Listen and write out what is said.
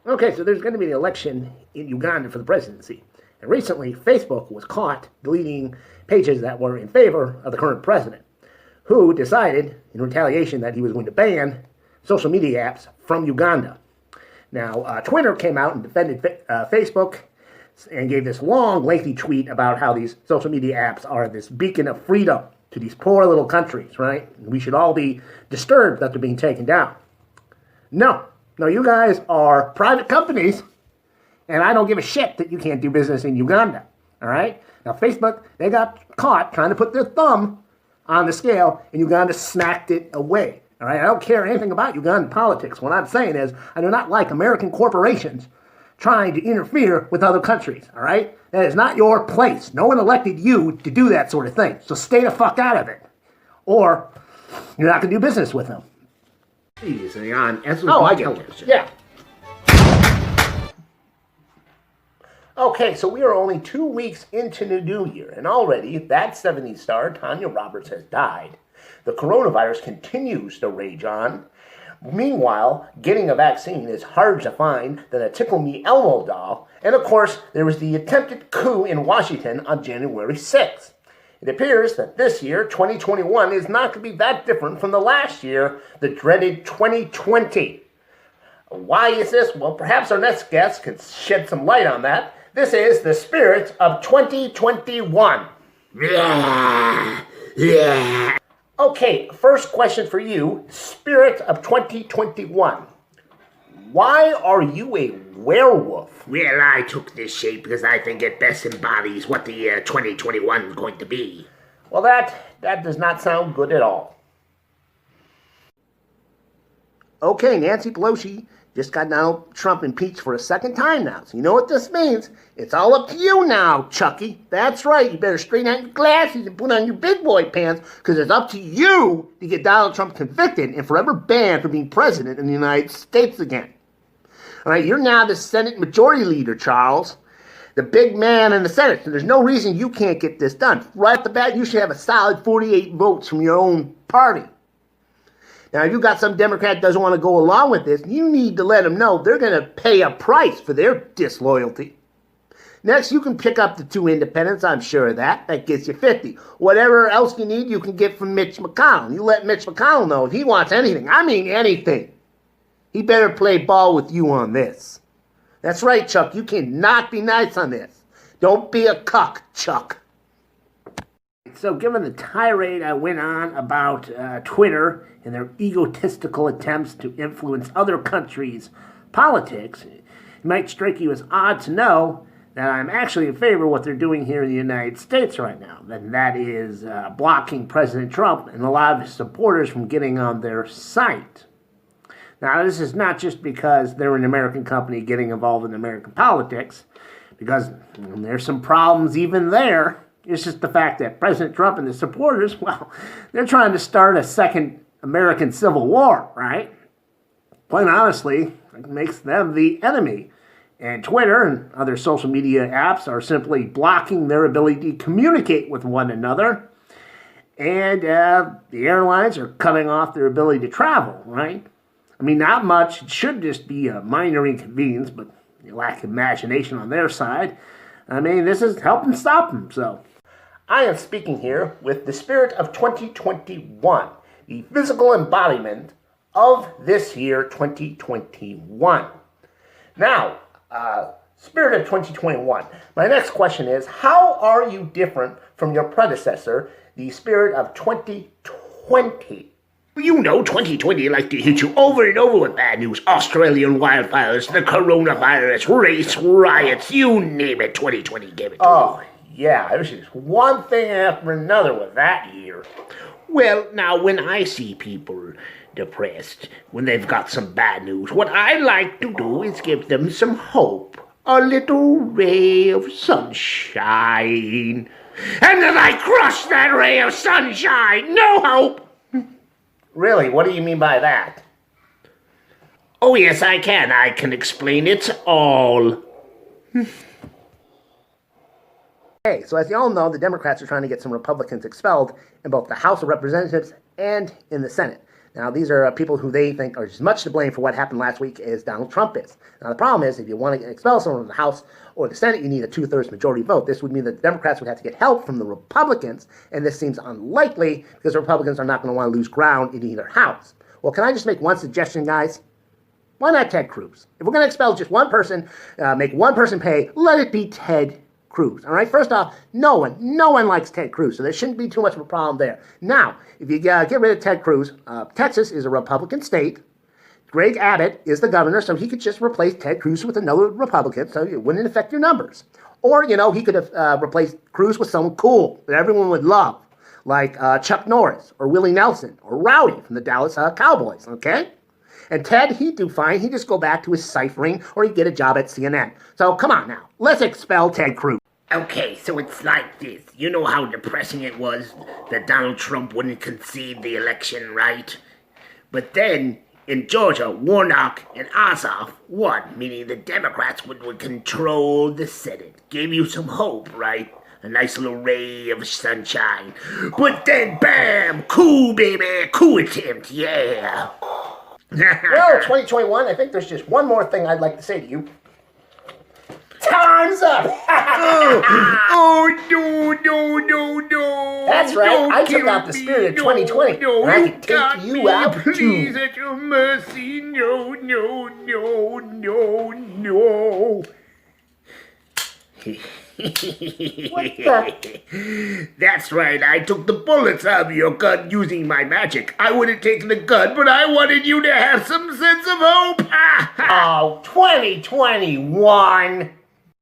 Okay, so there's going to be an election in Uganda for the presidency. And recently, Facebook was caught deleting pages that were in favor of the current president, who decided in retaliation that he was going to ban social media apps from Uganda. Now, Twitter came out and defended Facebook and gave this long, lengthy tweet about how these social media apps are this beacon of freedom to these poor little countries, right? And we should all be disturbed that they're being taken down. No, you guys are private companies, and I don't give a shit that you can't do business in Uganda, all right? Now, Facebook, they got caught trying to put their thumb on the scale, and Uganda smacked it away, all right? I don't care anything about Ugandan politics. What I'm saying is I do not like American corporations trying to interfere with other countries, all right? That is not your place. No one elected you to do that sort of thing, so stay the fuck out of it, or you're not going to do business with them. Previously on SOBTELEVISION. Oh, I get it. Yeah. Okay, so we are only 2 weeks into the new year, and already that 70s star, Tanya Roberts, has died. The coronavirus continues to rage on. Meanwhile, getting a vaccine is harder to find than a Tickle Me Elmo doll. And of course, there was the attempted coup in Washington on January 6th. It appears that this year, 2021, is not going to be that different from the last year, the dreaded 2020. Why is this? Well, perhaps our next guest could shed some light on that. This is the spirit of 2021. Yeah. Okay, first question for you, spirit of 2021. Why are you a werewolf? Well, I took this shape because I think it best embodies what the year 2021 is going to be. Well, that does not sound good at all. Okay, Nancy Pelosi just got Donald Trump impeached for a second time now. So you know what this means? It's all up to you now, Chucky. That's right. You better straighten out your glasses and put on your big boy pants, because it's up to you to get Donald Trump convicted and forever banned from being president in the United States again. All right, you're now the Senate Majority Leader, Charles, the big man in the Senate. So there's no reason you can't get this done. Right off the bat, you should have a solid 48 votes from your own party. Now, if you've got some Democrat that doesn't want to go along with this, you need to let them know they're going to pay a price for their disloyalty. Next, you can pick up the 2 independents, I'm sure of that. That gets you 50. Whatever else you need, you can get from Mitch McConnell. You let Mitch McConnell know if he wants anything. I mean anything. He better play ball with you on this. That's right, Chuck. You cannot be nice on this. Don't be a cuck, Chuck. So given the tirade I went on about Twitter and their egotistical attempts to influence other countries' politics, it might strike you as odd to know that I'm actually in favor of what they're doing here in the United States right now. And that is blocking President Trump and a lot of his supporters from getting on their site. Now, this is not just because they're an American company getting involved in American politics, because there's some problems even there. It's just the fact that President Trump and his supporters, well, they're trying to start a second American Civil War, right? Quite honestly, it makes them the enemy. And Twitter and other social media apps are simply blocking their ability to communicate with one another. And the airlines are cutting off their ability to travel, right? I mean, not much. It should just be a minor inconvenience, but you lack imagination on their side. I mean, this is helping stop them, so. I am speaking here with the spirit of 2021, the physical embodiment of this year, 2021. Now, spirit of 2021, my next question is, how are you different from your predecessor, the spirit of 2020? You know 2020 like to hit you over and over with bad news. Australian wildfires, the coronavirus, race riots, you name it, 2020 gave it to Oh, yeah, it was just one thing after another with that year. Well, now, when I see people depressed, when they've got some bad news, what I like to do is give them some hope. A little ray of sunshine. And then I crush that ray of sunshine. No hope. Really? What do you mean by that? Oh, yes, I can. I can explain it all. Hey, so as you all know, the Democrats are trying to get some Republicans expelled in both the House of Representatives and in the Senate. Now, these are people who they think are as much to blame for what happened last week as Donald Trump is. Now, the problem is, if you want to expel someone from the House or the Senate, you need a 2/3 majority vote. This would mean that the Democrats would have to get help from the Republicans, and this seems unlikely because the Republicans are not going to want to lose ground in either house. Well, can I just make one suggestion, guys? Why not Ted Cruz? If we're going to expel just one person, make one person pay, let it be Ted Cruz. All right. First off, no one likes Ted Cruz, so there shouldn't be too much of a problem there. Now, if you get rid of Ted Cruz, Texas is a Republican state. Greg Abbott is the governor, so he could just replace Ted Cruz with another Republican, so it wouldn't affect your numbers. Or, he could have replaced Cruz with someone cool that everyone would love, like Chuck Norris or Willie Nelson or Rowdy from the Dallas Cowboys. Okay. And Ted, he'd do fine. He'd just go back to his ciphering, or he'd get a job at CNN. So come on now, let's expel Ted Cruz. Okay, so it's like this. You know how depressing it was that Donald Trump wouldn't concede the election, right? But then, in Georgia, Warnock and Ossoff won, meaning the Democrats would control the Senate. Gave you some hope, right? A nice little ray of sunshine. But then, bam! Coup, baby! Coup attempt, yeah! Well, 2021, I think there's just one more thing I'd like to say to you. Time's up! No. That's right, I took out the spirit of 2020, and I can take you out too. Please, at your mercy, no. What the? That's right, I took the bullets out of your gun using my magic. I would have taken the gun, but I wanted you to have some sense of hope. Oh, 2021!